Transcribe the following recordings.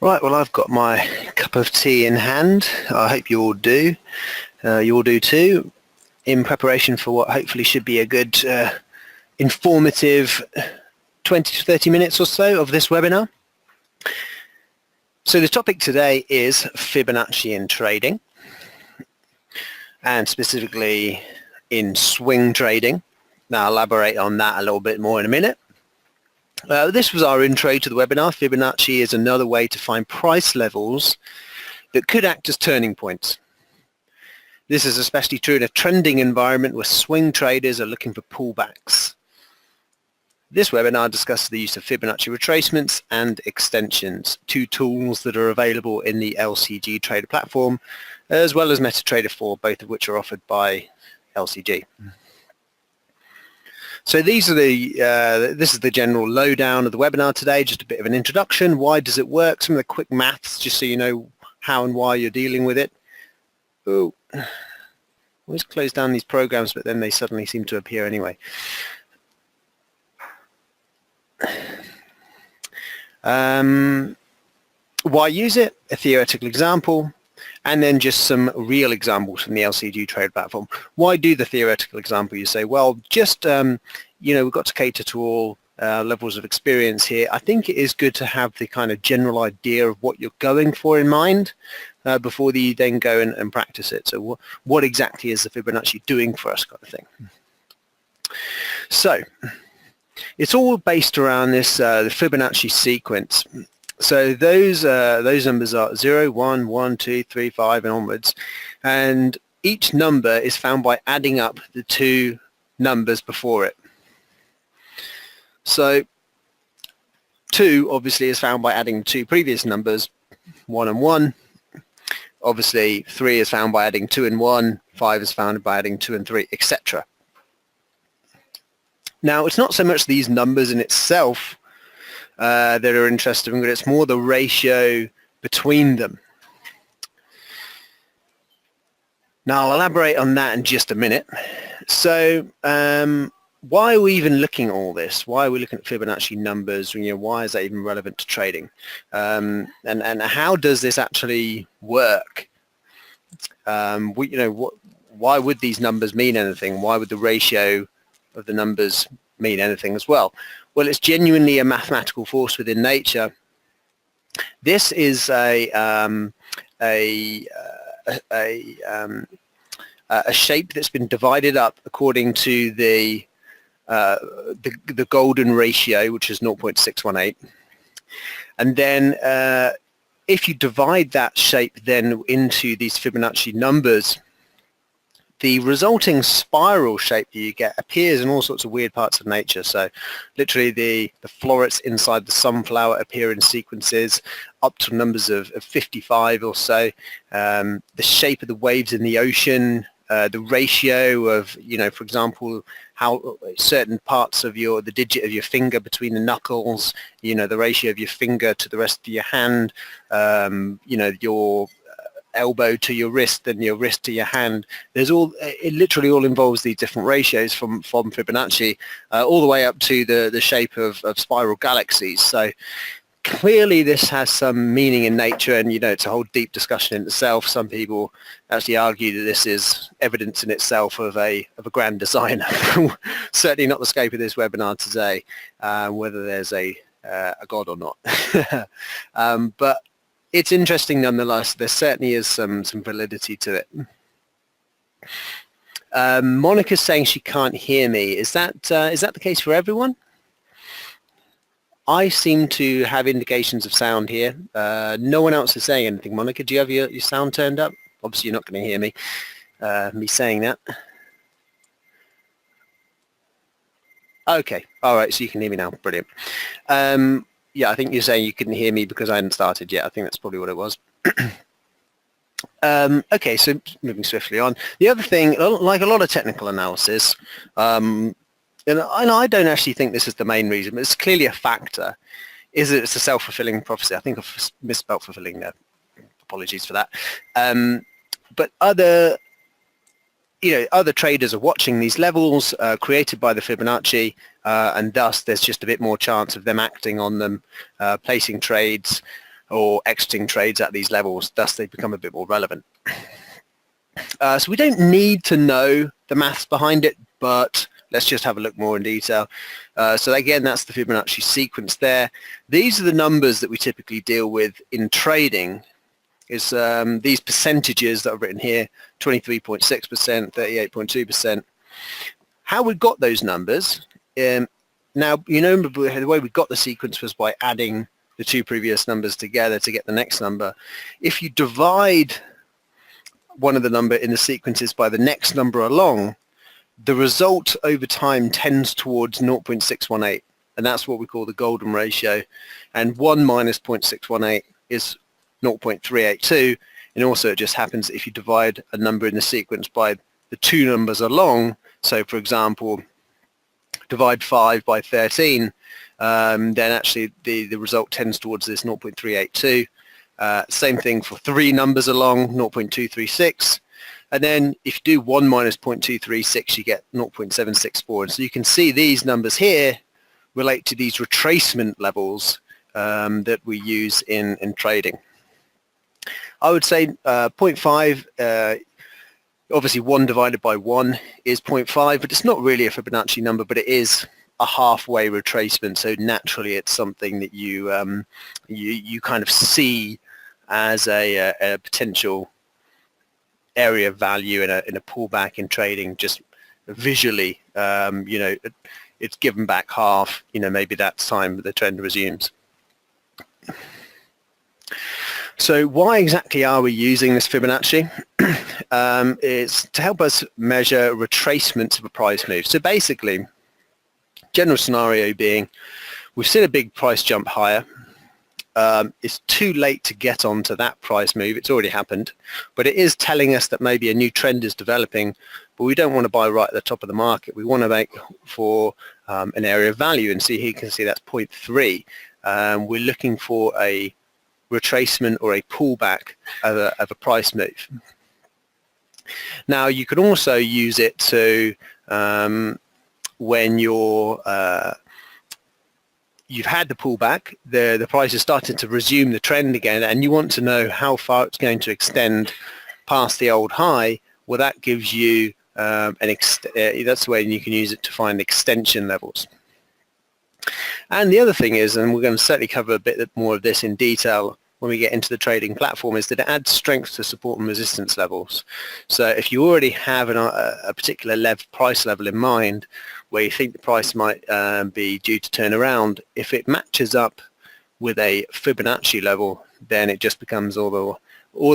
Right, well, I've got my cup of tea in hand. I hope you all do. You all do too, in preparation for what hopefully should be a good, informative 20 to 30 minutes or so of this webinar. So the topic today is Fibonacci in trading, and specifically in swing trading. Now I'll elaborate on that a little bit more in a minute. This was our intro to the webinar. Fibonacci is another way to find price levels that could act as turning points. This is especially true in a trending environment where swing traders are looking for pullbacks. This webinar discusses the use of Fibonacci retracements and extensions, two tools that are available in the LCG Trader platform, as well as MetaTrader 4, both of which are offered by LCG. So these are this is the general lowdown of the webinar today, just a bit of an introduction. Why does it work? Some of the quick maths, just so you know how and why you're dealing with it. Oh, I always close down these programs, but then they suddenly seem to appear anyway. Why use it? A theoretical example, and then just some real examples from the LCG Trader platform. Why do the theoretical example? You say, well, just, we've got to cater to all levels of experience here. I think it is good to have the kind of general idea of what you're going for in mind before you then go and practice it. So what exactly is the Fibonacci doing for us, kind of thing? So it's all based around this the Fibonacci sequence. So those numbers are 0, 1, 1, 2, 3, 5 and onwards, and each number is found by adding up the two numbers before it. So 2 obviously is found by adding the two previous numbers, 1 and 1. Obviously 3 is found by adding 2 and 1, 5 is found by adding 2 and 3, etc. Now it's not so much these numbers in itself that are interesting, but it's more the ratio between them. Now I'll elaborate on that in just a minute. So why are we even looking at all this? Why are we looking at Fibonacci numbers? Why is that even relevant to trading? And how does this actually work? Why would these numbers mean anything? Why would the ratio of the numbers mean anything as well? Well, it's genuinely a mathematical force within nature. This is a shape that's been divided up according to the golden ratio, which is 0.618. And then if you divide that shape then into these Fibonacci numbers, the resulting spiral shape that you get appears in all sorts of weird parts of nature. So literally the florets inside the sunflower appear in sequences up to numbers of 55 or so. The shape of the waves in the ocean, the ratio of, for example, how certain parts of the digit of your finger between the knuckles, the ratio of your finger to the rest of your hand, your elbow to your wrist and your wrist to your hand. It literally all involves these different ratios from Fibonacci all the way up to the shape of spiral galaxies. So clearly this has some meaning in nature, and it's a whole deep discussion in itself. Some people actually argue that this is evidence in itself of a grand designer. Certainly not the scope of this webinar today, whether there's a god or not. But it's interesting nonetheless. There certainly is some validity to it. Monica's saying she can't hear me. Is that the case for everyone? I seem to have indications of sound here. No one else is saying anything. Monica, do you have your sound turned up? Obviously you're not going to hear me saying that. Okay, all right, so you can hear me now. Brilliant. Yeah, I think you're saying you couldn't hear me because I hadn't started yet. I think that's probably what it was. Okay, so moving swiftly on. The other thing, like a lot of technical analysis, and I don't actually think this is the main reason, but it's clearly a factor, is that it's a self-fulfilling prophecy. I think I've misspelled fulfilling there. Apologies for that. But other traders are watching these levels created by the Fibonacci, and thus there's just a bit more chance of them acting on them, placing trades, or exiting trades at these levels, thus they become a bit more relevant. So we don't need to know the maths behind it, but let's just have a look more in detail. So again, that's the Fibonacci sequence there. These are the numbers that we typically deal with in trading. Is these percentages that are written here, 23.6%, 38.2%. How we got those numbers, now you know the way we got the sequence was by adding the two previous numbers together to get the next number. If you divide one of the number in the sequences by the next number along, the result over time tends towards 0.618, and that's what we call the golden ratio. And 1 minus 0.618 is 0.382, and also it just happens that if you divide a number in the sequence by the two numbers along, so for example divide 5 by 13, then actually the result tends towards this 0.382. Same thing for three numbers along, 0.236, and then if you do 1 minus 0.236 you get 0.764, and so you can see these numbers here relate to these retracement levels that we use in trading. I would say 0.5, obviously 1 divided by 1 is 0.5, but it's not really a Fibonacci number, but it is a halfway retracement, so naturally it's something that you you kind of see as a potential area of value in a pullback in trading. Just visually, you know, it's given back half, you know, maybe that's time the trend resumes. So why exactly are we using this Fibonacci? It's to help us measure retracements of a price move. So basically, general scenario being, we've seen a big price jump higher. It's too late to get onto that price move. It's already happened, but it is telling us that maybe a new trend is developing, but we don't want to buy right at the top of the market. We want to make for an area of value, and see here you can see that's 0.3. We're looking for a retracement or a pullback of a price move. Now you can also use it to when you've had the pullback, the price is starting to resume the trend again, and you want to know how far it's going to extend past the old high. Well, that gives you that's the way you can use it to find extension levels. And the other thing is, and we're going to certainly cover a bit more of this in detail when we get into the trading platform, is that it adds strength to support and resistance levels. So if you already have a particular price level in mind where you think the price might be due to turn around, if it matches up with a Fibonacci level, then it just becomes all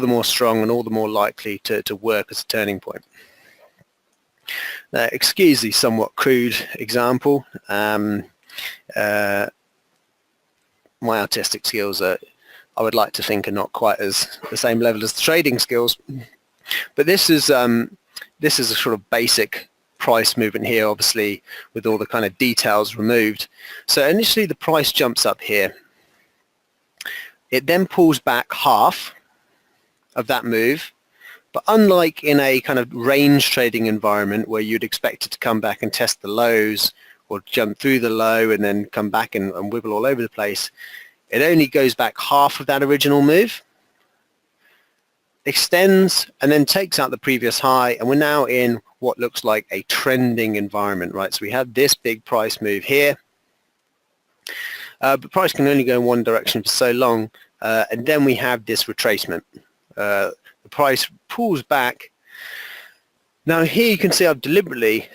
the more strong and all the more likely to work as a turning point. Now, excuse the somewhat crude example. My artistic skills are, I would like to think, are not quite as the same level as the trading skills, but this is a sort of basic price movement here, obviously with all the kind of details removed. So initially the price jumps up here, it then pulls back half of that move, but unlike in a kind of range trading environment where you'd expect it to come back and test the lows or jump through the low and then come back and wibble all over the place, it only goes back half of that original move, extends, and then takes out the previous high, and we're now in what looks like a trending environment, right? So we have this big price move here, but price can only go in one direction for so long, and then we have this retracement. The price pulls back. Now here you can see I've deliberately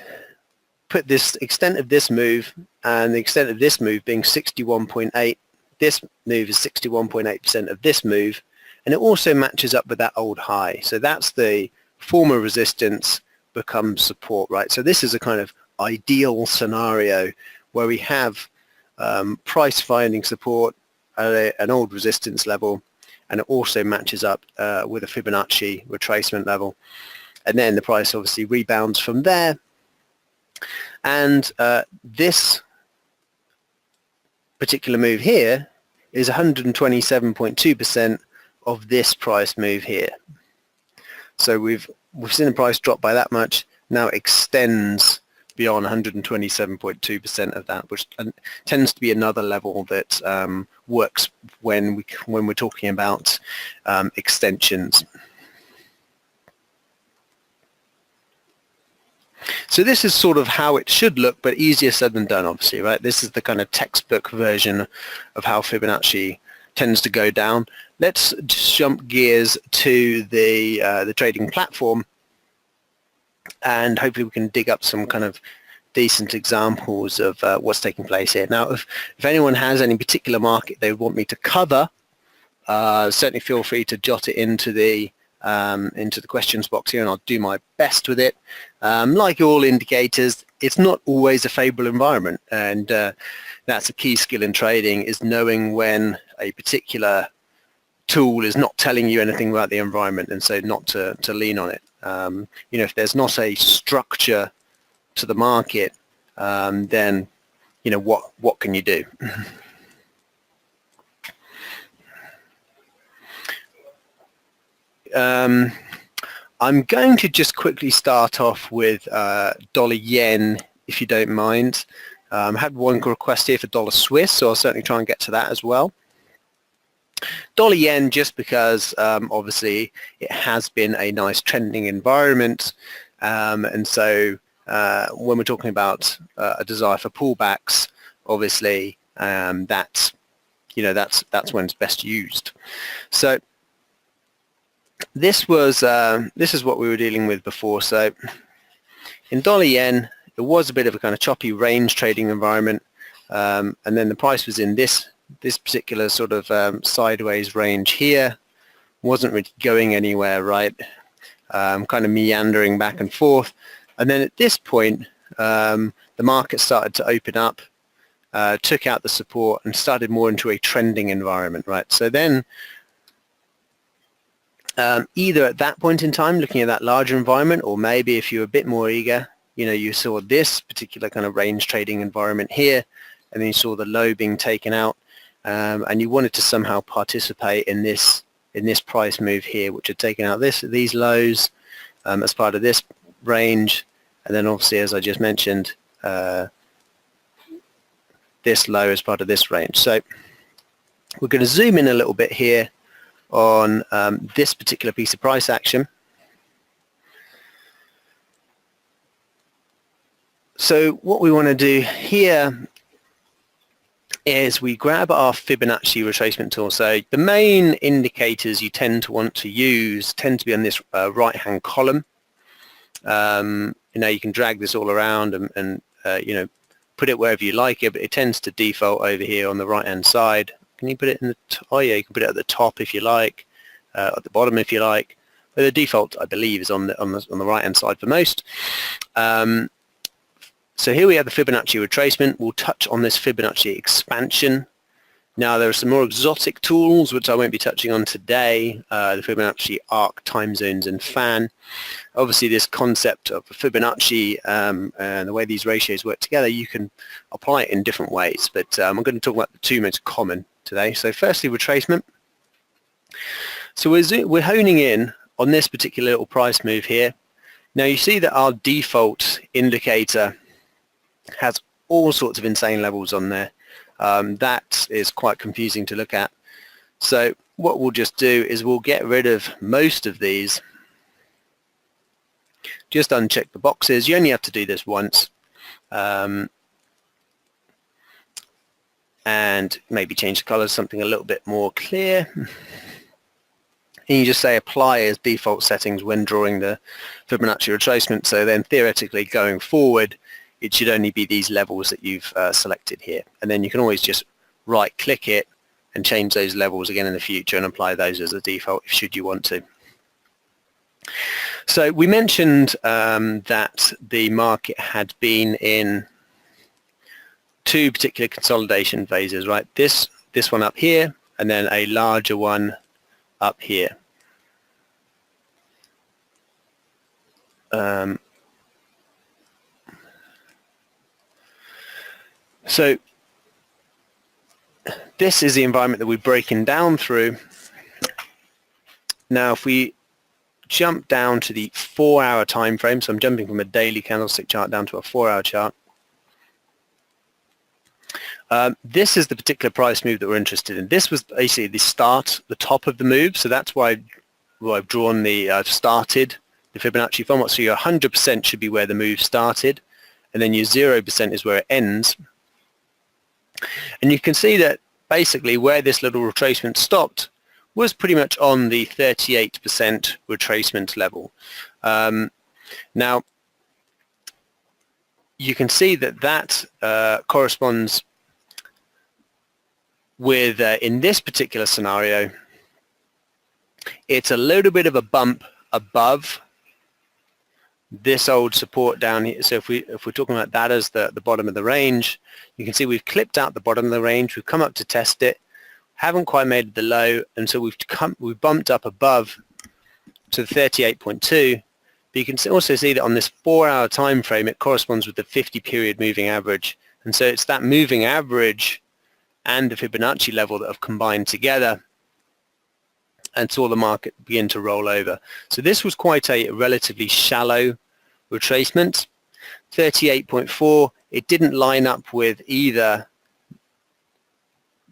put this extent of this move and the extent of this move being 61.8. This move is 61.8% of this move, and it also matches up with that old high. So that's the former resistance becomes support, right? So this is a kind of ideal scenario where we have price finding support at an old resistance level, and it also matches up with a Fibonacci retracement level. And then the price obviously rebounds from there, and this particular move here is 127.2% of this price move here. So we've seen the price drop by that much. Now it extends beyond 127.2% of that, which tends to be another level that works when we're talking about extensions. So this is sort of how it should look, but easier said than done, obviously, right? This is the kind of textbook version of how Fibonacci tends to go down. Let's just jump gears to the trading platform, and hopefully we can dig up some kind of decent examples of what's taking place here. Now, if anyone has any particular market they want me to cover, certainly feel free to jot it into the questions box here, and I'll do my best with it. Like all indicators, it's not always a favorable environment, and that's a key skill in trading, is knowing when a particular tool is not telling you anything about the environment, and so not to lean on it. You know, if there's not a structure to the market, then you know what can you do? I'm going to just quickly start off with dollar yen, if you don't mind. I had one request here for dollar Swiss, so I'll certainly try and get to that as well. Dollar yen, just because obviously it has been a nice trending environment, and so when we're talking about a desire for pullbacks, obviously that's when it's best used. So this is what we were dealing with before. So in dollar yen, it was a bit of a kind of choppy range trading environment, and then the price was in this particular sort of sideways range here. Wasn't really going anywhere, right? Kind of meandering back and forth, and then at this point the market started to open up, took out the support and started more into a trending environment, right? So then either at that point in time, looking at that larger environment, or maybe if you're a bit more eager, you know, you saw this particular kind of range trading environment here, and then you saw the low being taken out, and you wanted to somehow participate in this price move here, which had taken out these lows as part of this range, and then obviously, as I just mentioned, this low as part of this range. So we're going to zoom in a little bit here on this particular piece of price action. So what we want to do here is we grab our Fibonacci retracement tool. So the main indicators you tend to want to use tend to be on this right-hand column. You know, you can drag this all around and you know, put it wherever you like it, but it tends to default over here on the right-hand side. Can you put it in the oh yeah, you can put it at the top if you like, at the bottom if you like. But the default, I believe, is on the right-hand side for most. So here we have the Fibonacci retracement. We'll touch on this Fibonacci expansion. Now there are some more exotic tools which I won't be touching on today, the Fibonacci arc, time zones, and fan. Obviously this concept of Fibonacci and the way these ratios work together, you can apply it in different ways, but I'm going to talk about the two most common today. So firstly, retracement. So we're honing in on this particular little price move here. Now you see that our default indicator has all sorts of insane levels on there. That is quite confusing to look at. So what we'll just do is we'll get rid of most of these. Just uncheck the boxes. You only have to do this once. And maybe change the color to something a little bit more clear. And you just say apply as default settings when drawing the Fibonacci retracement. So then theoretically going forward, it should only be these levels that you've selected here. And then you can always just right click it and change those levels again in the future and apply those as a default should you want to. So we mentioned that the market had been in two particular consolidation phases, right? This one up here and then a larger one up here. So this is the environment that we're breaking down through. Now if we jump down to the 4-hour time frame, so I'm jumping from a daily candlestick chart down to a 4-hour chart. This is the particular price move that we're interested in. This was basically the start, the top of the move, so that's why I've drawn the, I've started the Fibonacci from. So your 100% should be where the move started, and then your 0% is where it ends. And you can see that basically where this little retracement stopped was pretty much on the 38% retracement level. Now, you can see that that corresponds with, in this particular scenario, it's a little bit of a bump above this old support down here. So if we're talking about that as the bottom of the range, you can see we've clipped out the bottom of the range, we've come up to test it, haven't quite made the low, and so we've bumped up above to the 38.2. But you can also see that on this 4-hour time frame, it corresponds with the 50-period moving average, and so it's that moving average and the Fibonacci level that have combined together and saw the market begin to roll over. So this was quite a relatively shallow retracement. 38.4, it didn't line up with either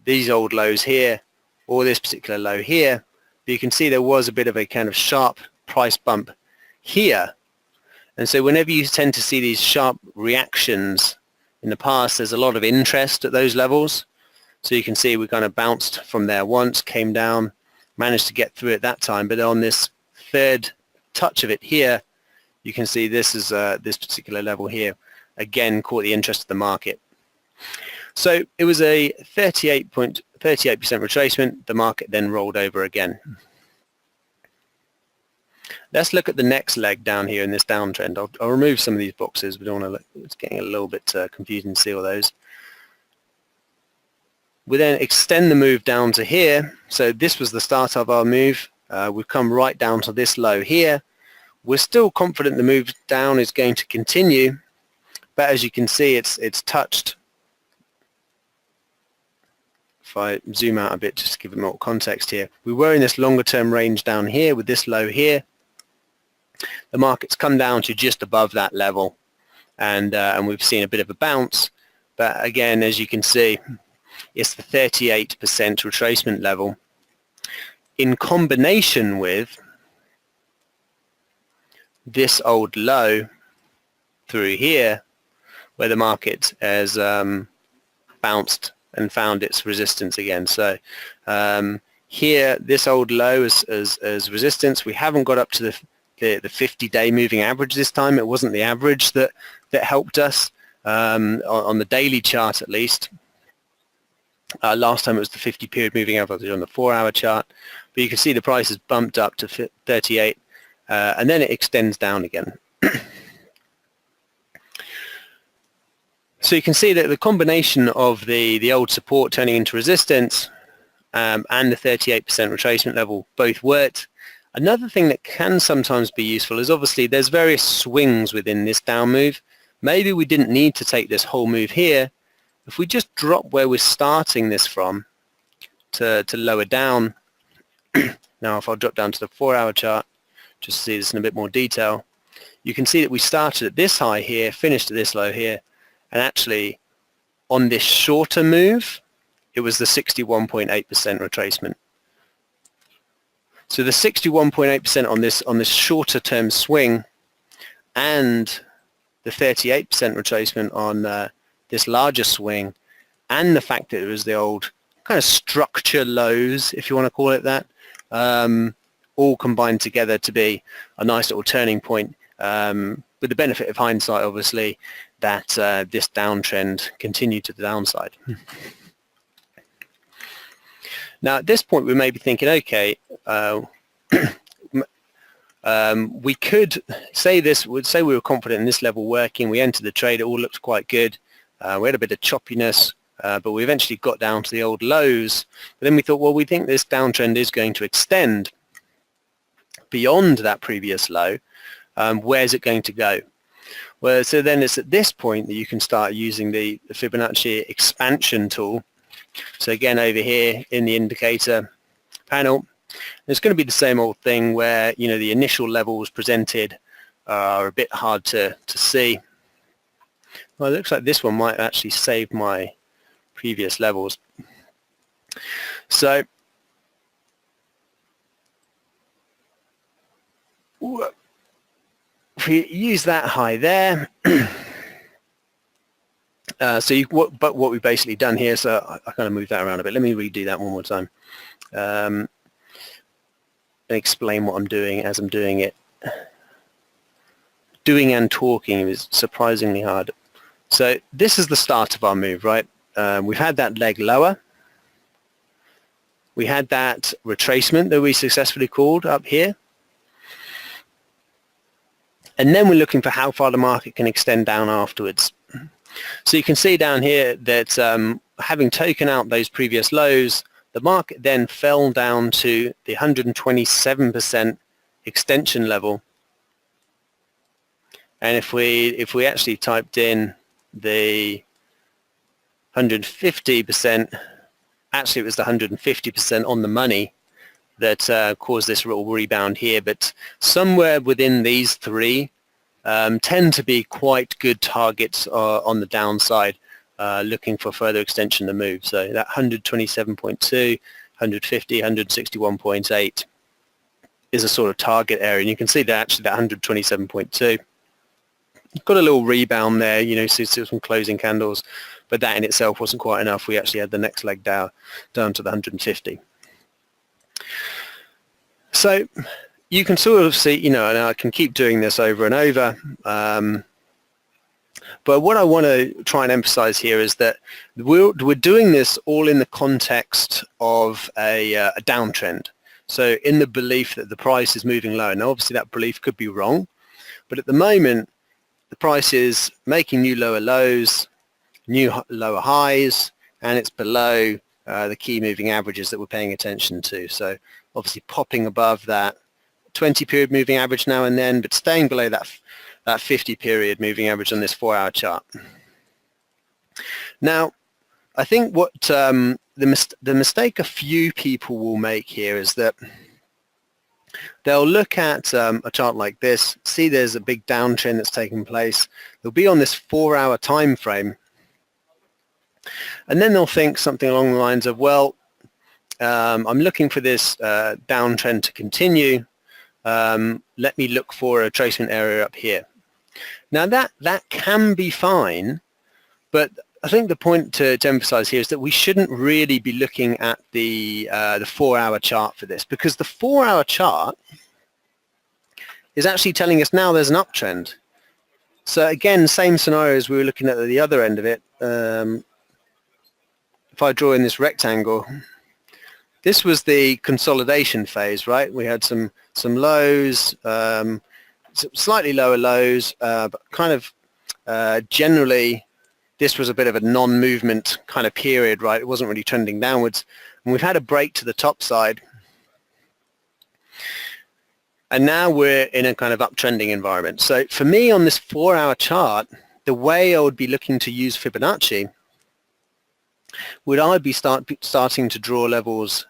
these old lows here or this particular low here, but you can see there was a bit of a kind of sharp price bump here. And so whenever you tend to see these sharp reactions in the past, there's a lot of interest at those levels. So you can see we kind of bounced from there once, came down, managed to get through it that time, but on this third touch of it here, you can see this is this particular level here again caught the interest of the market. So it was a 38% retracement. The market then rolled over again. Let's look at the next leg down here in this downtrend. I'll remove some of these boxes. We don't want to look, it's getting a little bit confusing to see all those. We then extend the move down to here. So this was the start of our move. We've come right down to this low here. We're still confident the move down is going to continue, but as you can see, it's touched. If I zoom out a bit just to give it more context here, we were in this longer term range down here with this low here. The market's come down to just above that level, and we've seen a bit of a bounce, but again, as you can see, it's the 38% retracement level in combination with this old low through here where the market has bounced and found its resistance again. So here, this old low as resistance. We haven't got up to the 50-day moving average this time. It wasn't the average that helped us on the daily chart at least. Last time it was the 50-period moving average on the 4-hour chart, but you can see the price has bumped up to 38, and then it extends down again. So you can see that the combination of the old support turning into resistance and the 38% retracement level both worked. Another thing that can sometimes be useful is obviously there's various swings within this down move. Maybe we didn't need to take this whole move here. If we just drop where we're starting this from to lower down, now if I drop down to the 4-hour chart, just to see this in a bit more detail, you can see that we started at this high here, finished at this low here, and actually on this shorter move, it was the 61.8% retracement. So the 61.8% on this shorter term swing and the 38% retracement on this larger swing, and the fact that it was the old kind of structure lows, if you want to call it that, all combined together to be a nice little turning point, with the benefit of hindsight, obviously, that this downtrend continued to the downside. Now, at this point, we may be thinking, okay, we could say this, would say we were confident in this level working, we entered the trade, it all looked quite good. We had a bit of choppiness, but we eventually got down to the old lows. But then we thought, well, we think this downtrend is going to extend beyond that previous low. Where's it going to go? Well, so then it's at this point that you can start using the Fibonacci expansion tool. So again, over here in the indicator panel, It's going to be the same old thing where, you know, the initial levels presented are a bit hard to see. Well, it looks like this one might actually save my previous levels. So if we use that high there, but what we've basically done here, so I kind of moved that around a bit. Let me redo that one more time. And explain what I'm doing as I'm doing it. Doing and talking is surprisingly hard. So this is the start of our move, right? We've had that leg lower. We had that retracement that we successfully called up here. And then we're looking for how far the market can extend down afterwards. So you can see down here that having taken out those previous lows, the market then fell down to the 127% extension level. And if we actually typed in the 150%, actually it was the 150% on the money that caused this little rebound here. But somewhere within these three tend to be quite good targets on the downside, looking for further extension to move. So that 127.2, 150, 161.8 is a sort of target area. And you can see that actually that 127.2 got a little rebound there, you know, so some closing candles, but that in itself wasn't quite enough. We actually had the next leg down to the 150. So you can sort of see, you know, and I can keep doing this over and over, but what I want to try and emphasize here is that we're doing this all in the context of a downtrend. So in the belief that the price is moving lower. Now obviously that belief could be wrong, but at the moment the price is making new lower lows, new lower highs, and it's below the key moving averages that we're paying attention to. So obviously popping above that 20 period moving average now and then, but staying below that 50 period moving average on this 4-hour chart. Now, I think what the mistake a few people will make here is that they'll look at a chart like this, see there's a big downtrend that's taking place. They'll be on this 4-hour time frame, and then they'll think something along the lines of, well, I'm looking for this downtrend to continue. Let me look for a retracement area up here. Now that can be fine, but I think the point to emphasize here is that we shouldn't really be looking at the 4-hour chart for this, because the 4-hour chart is actually telling us now there's an uptrend. So again, same scenario as we were looking at the other end of it. If I draw in this rectangle, this was the consolidation phase, right? We had some lows, slightly lower lows, but kind of generally this was a bit of a non-movement kind of period, right? It wasn't really trending downwards. And we've had a break to the top side. And now we're in a kind of uptrending environment. So for me on this 4-hour chart, the way I would be looking to use Fibonacci would I be starting to draw levels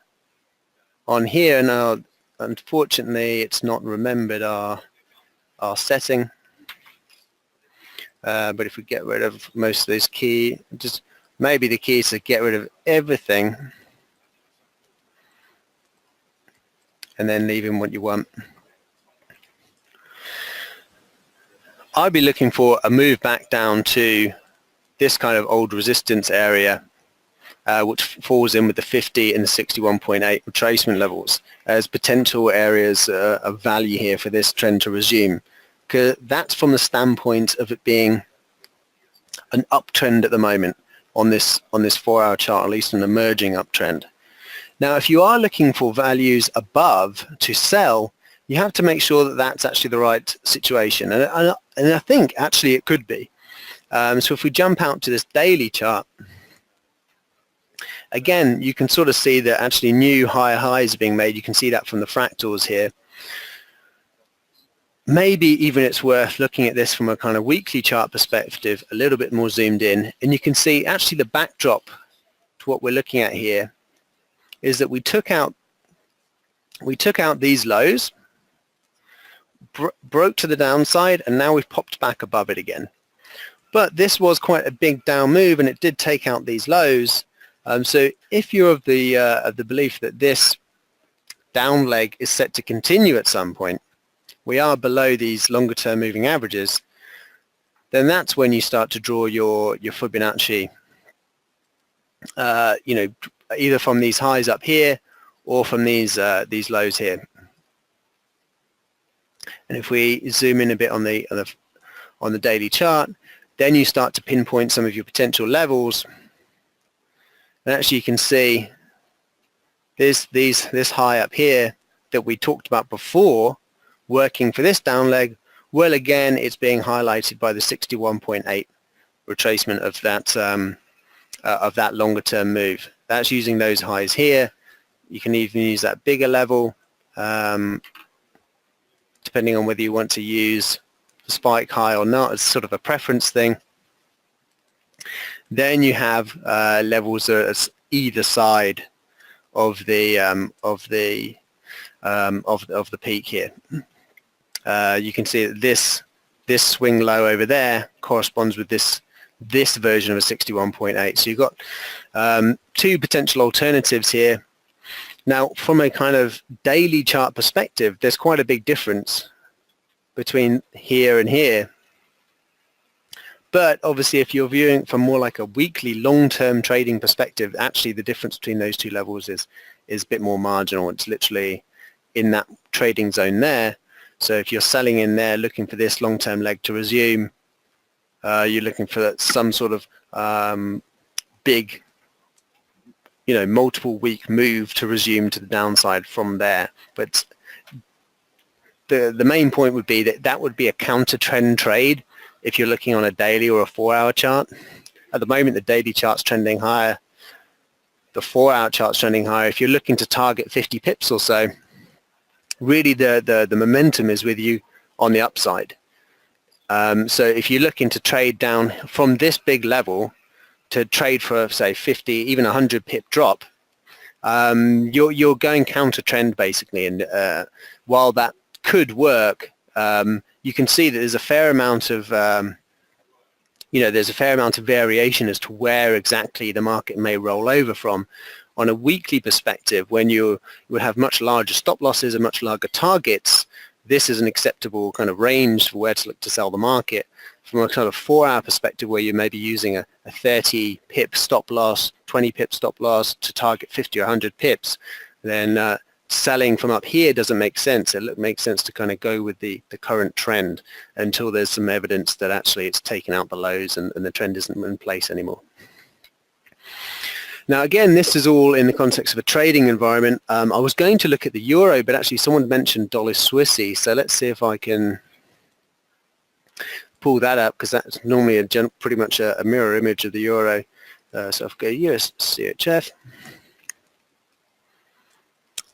on here. Now, unfortunately, it's not remembered our setting. But if we get rid of most of those key, just maybe the key is to get rid of everything and then leave in what you want. I'd be looking for a move back down to this kind of old resistance area, which falls in with the 50 and the 61.8 retracement levels as potential areas of value here for this trend to resume. Because that's from the standpoint of it being an uptrend at the moment on this 4-hour chart, at least an emerging uptrend. Now, if you are looking for values above to sell, you have to make sure that that's actually the right situation, and I think actually it could be. So if we jump out to this daily chart, again, you can sort of see that actually new higher highs are being made. You can see that from the fractals here. Maybe even it's worth looking at this from a kind of weekly chart perspective, a little bit more zoomed in, and you can see actually the backdrop to what we're looking at here is that we took out we took out these lows, broke to the downside, and now we've popped back above it again. But this was quite a big down move, and it did take out these lows. So if you're of the belief that this down leg is set to continue at some point, we are below these longer term moving averages, then that's when you start to draw your Fibonacci, either from these highs up here or from these lows here. And if we zoom in a bit on the daily chart, then you start to pinpoint some of your potential levels. And actually you can see this high up here that we talked about before working for this down leg. Well, again, it's being highlighted by the 61.8 retracement of that longer term move. That's using those highs here. You can even use that bigger level, depending on whether you want to use the spike high or not. It's sort of a preference thing. Then you have levels at either side of the peak here. You can see that this swing low over there corresponds with this version of a 61.8. So you've got two potential alternatives here. Now, from a kind of daily chart perspective, there's quite a big difference between here and here. But obviously, if you're viewing from more like a weekly long-term trading perspective, actually the difference between those two levels is a bit more marginal. It's literally in that trading zone there. So if you're selling in there looking for this long-term leg to resume, you're looking for some sort of big, multiple week move to resume to the downside from there. But the main point would be that would be a counter trend trade if you're looking on a daily or a 4-hour chart. At the moment, the daily chart's trending higher. The 4-hour chart's trending higher. If you're looking to target 50 pips or so, really the momentum is with you on the upside. So if you're looking to trade down from this big level to trade for, say, 50, even 100 pip drop, you're going counter trend basically. And while that could work, you can see that there's a fair amount of variation as to where exactly the market may roll over from. On a weekly perspective, when you would have much larger stop losses and much larger targets, this is an acceptable kind of range for where to look to sell the market. From a kind of 4-hour perspective, where you may be using a 30 pip stop loss, 20 pip stop loss to target 50 or 100 pips, then selling from up here doesn't make sense. It makes sense to kind of go with the current trend until there's some evidence that actually it's taken out the lows and the trend isn't in place anymore. Now, again, this is all in the context of a trading environment. I was going to look at the euro, but actually someone mentioned dollar Swissy. So let's see if I can pull that up, because that's normally pretty much a mirror image of the euro. So I'll go US CHF.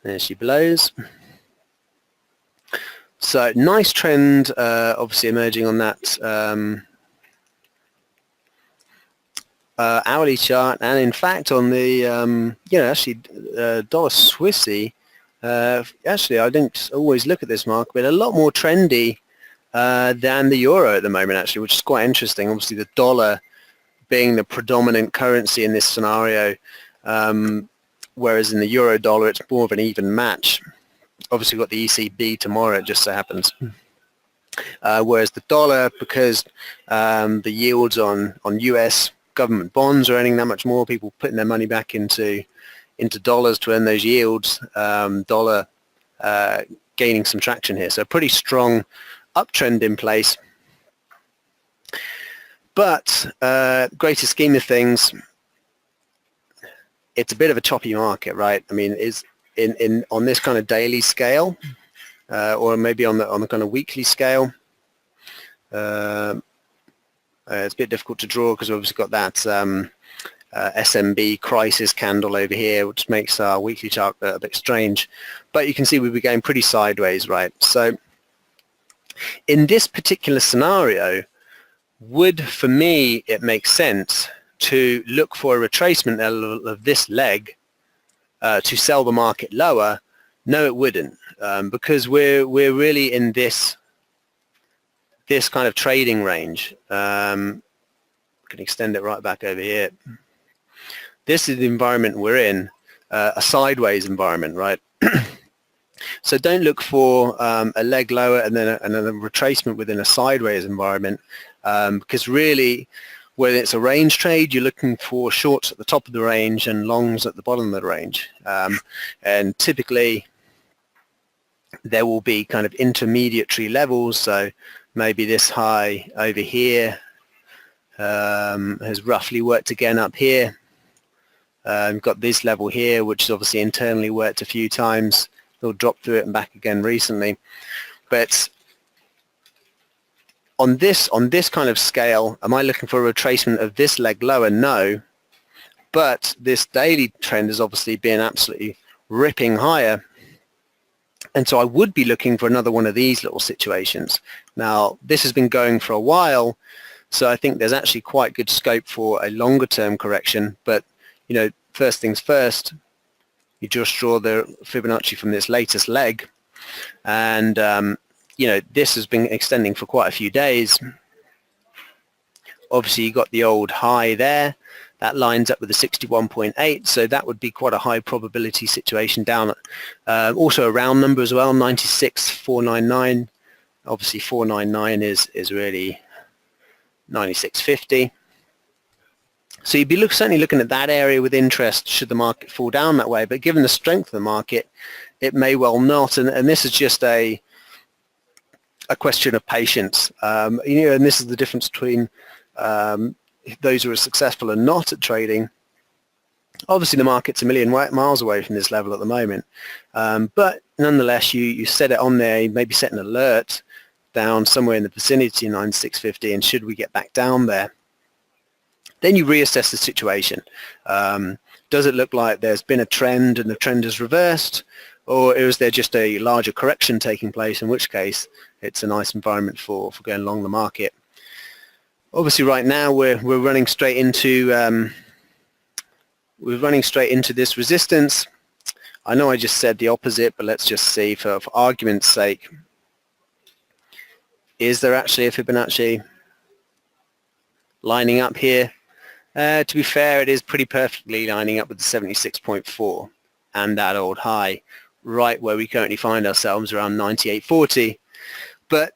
There she blows. So nice trend, obviously emerging on that hourly chart, and in fact on the dollar Swissy, actually I don't always look at this market, but a lot more trendy than the euro at the moment, actually, which is quite interesting. Obviously the dollar being the predominant currency in this scenario, whereas in the euro dollar it's more of an even match. Obviously we've got the ECB tomorrow, it just so happens. Whereas the dollar, because the yields on US government bonds are earning that much more, people putting their money back into dollars to earn those yields, dollar gaining some traction here. So a pretty strong uptrend in place. But greater scheme of things, it's a bit of a choppy market, right? I mean, is on this kind of daily scale, or maybe on the kind of weekly scale. It's a bit difficult to draw because we've obviously got that SMB crisis candle over here, which makes our weekly chart a bit strange. But you can see we'll be going pretty sideways, right? So in this particular scenario, for me, it makes sense to look for a retracement level of this leg to sell the market lower No, it wouldn't, because we're really in this kind of trading range. Can extend it right back over here. This is the environment we're in, a sideways environment, right? So don't look for a leg lower and then a retracement within a sideways environment, because really, whether it's a range trade, you're looking for shorts at the top of the range and longs at the bottom of the range. And typically, there will be kind of intermediary levels. So maybe this high over here has roughly worked again up here. We've got this level here, which is obviously internally worked a few times. They'll drop through it and back again recently. But on this kind of scale, am I looking for a retracement of this leg lower? No. But this daily trend has obviously been absolutely ripping higher. And so I would be looking for another one of these little situations. Now, this has been going for a while, so I think there's actually quite good scope for a longer term correction. But, you know, first things first, you just draw the Fibonacci from this latest leg. And, you know, this has been extending for quite a few days. Obviously, you got the old high there. That lines up with the 61.8, so that would be quite a high probability situation down. Also a round number as well, 96,499. Obviously 499 is really 96.50. So you'd be certainly looking at that area with interest should the market fall down that way. But given the strength of the market, it may well not. And this is just a question of patience. You know, and this is the difference between those who are successful and not at trading. Obviously the market's a million miles away from this level at the moment, but nonetheless you set it on there. You maybe set an alert down somewhere in the vicinity of 96.50, and should we get back down there, then you reassess the situation. Does it look like there's been a trend and the trend is reversed, or is there just a larger correction taking place, in which case it's a nice environment for going along the market. Obviously, right now we're running straight into this resistance. I know I just said the opposite, but let's just see for argument's sake. Is there actually a Fibonacci lining up here? To be fair, it is pretty perfectly lining up with the 76.4 and that old high, right where we currently find ourselves around 98.40. But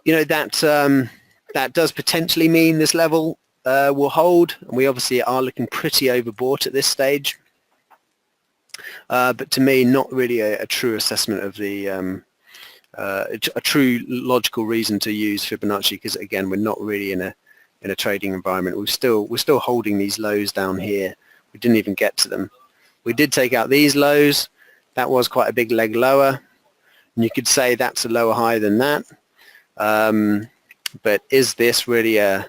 you know that does potentially mean this level will hold, and we obviously are looking pretty overbought at this stage. But to me, not really a true assessment of the a true logical reason to use Fibonacci, because again, we're not really in a trading environment. We're still holding these lows down here. We didn't even get to them. We did take out these lows. That was quite a big leg lower, and you could say that's a lower high than that. But is this really a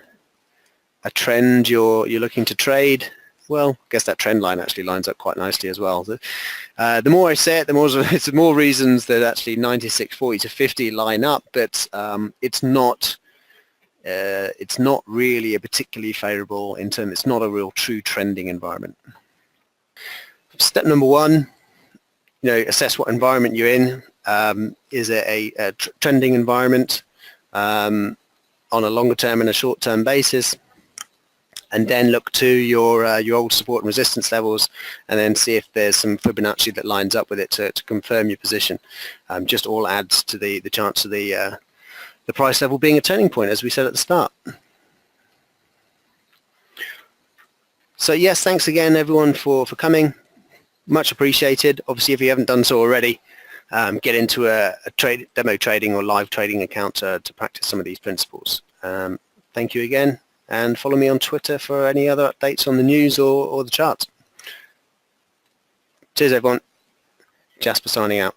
trend you're looking to trade? Well, I guess that trend line actually lines up quite nicely as well. The more I say it, the more reasons that actually 96.40 to 50 line up, but it's not really a particularly favorable in terms. It's not a real true trending environment. Step number one, you know, assess what environment you're in. Is it a trending environment? On a longer term and a short term basis, and then look to your old support and resistance levels, and then see if there's some Fibonacci that lines up with it to confirm your position. Just all adds to the chance of the price level being a turning point, as we said at the start. So yes, thanks again everyone for coming. Much appreciated. Obviously, if you haven't done so already, get into a demo trading or live trading account to practice some of these principles. Thank you again, and follow me on Twitter for any other updates on the news or the charts. Cheers everyone. Jasper signing out.